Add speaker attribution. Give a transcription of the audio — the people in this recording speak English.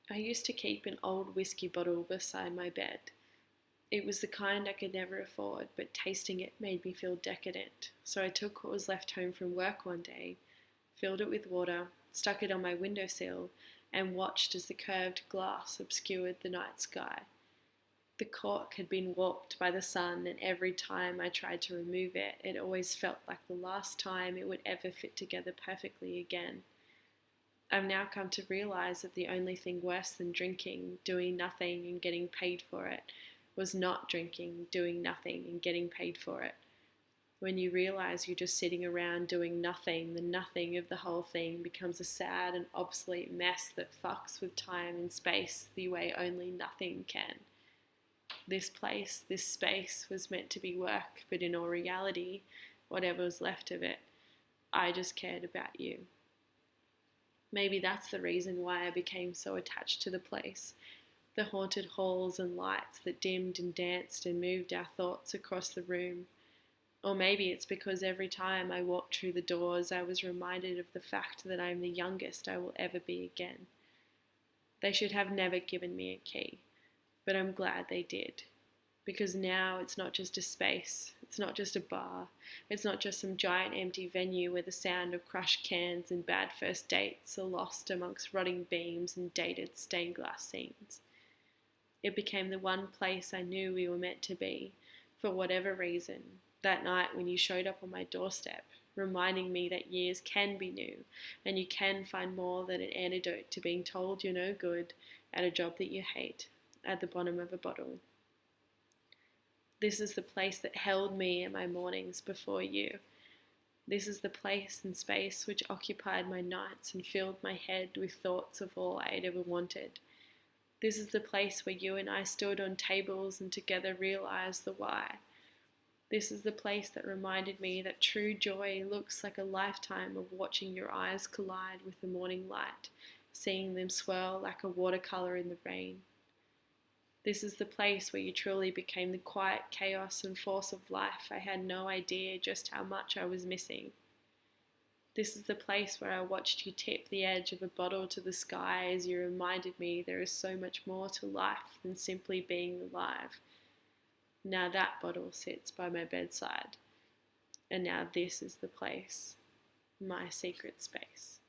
Speaker 1: I used to keep an old whiskey bottle beside my bed. It was the kind I could never afford, but tasting it made me feel decadent. So I took what was left home from work one day, filled it with water, stuck it on my windowsill, and watched as the curved glass obscured the night sky. The cork had been warped by the sun, and every time I tried to remove it, it always felt like the last time it would ever fit together perfectly again. I've now come to realize that the only thing worse than drinking, doing nothing, and getting paid for it was not drinking, doing nothing, and getting paid for it. When you realize you're just sitting around doing nothing, the nothing of the whole thing becomes a sad and obsolete mess that fucks with time and space the way only nothing can. This place, this space, was meant to be work, but in all reality, whatever was left of it, I just cared about you. Maybe that's the reason why I became so attached to the place. The haunted halls and lights that dimmed and danced and moved our thoughts across the room. Or maybe it's because every time I walked through the doors, I was reminded of the fact that I am the youngest I will ever be again. They should have never given me a key, but I'm glad they did. Because now it's not just a space, it's not just a bar, it's not just some giant empty venue where the sound of crushed cans and bad first dates are lost amongst rotting beams and dated stained glass scenes. It became the one place I knew we were meant to be, for whatever reason, that night when you showed up on my doorstep, reminding me that years can be new, and you can find more than an antidote to being told you're no good at a job that you hate, at the bottom of a bottle. This is the place that held me in my mornings before you. This is the place and space which occupied my nights and filled my head with thoughts of all I had ever wanted. This is the place where you and I stood on tables and together realized the why. This is the place that reminded me that true joy looks like a lifetime of watching your eyes collide with the morning light, seeing them swirl like a watercolour in the rain. This is the place where you truly became the quiet chaos and force of life I had no idea just how much I was missing. This is the place where I watched you tip the edge of a bottle to the sky as you reminded me there is so much more to life than simply being alive. Now that bottle sits by my bedside, and now this is the place, my secret space.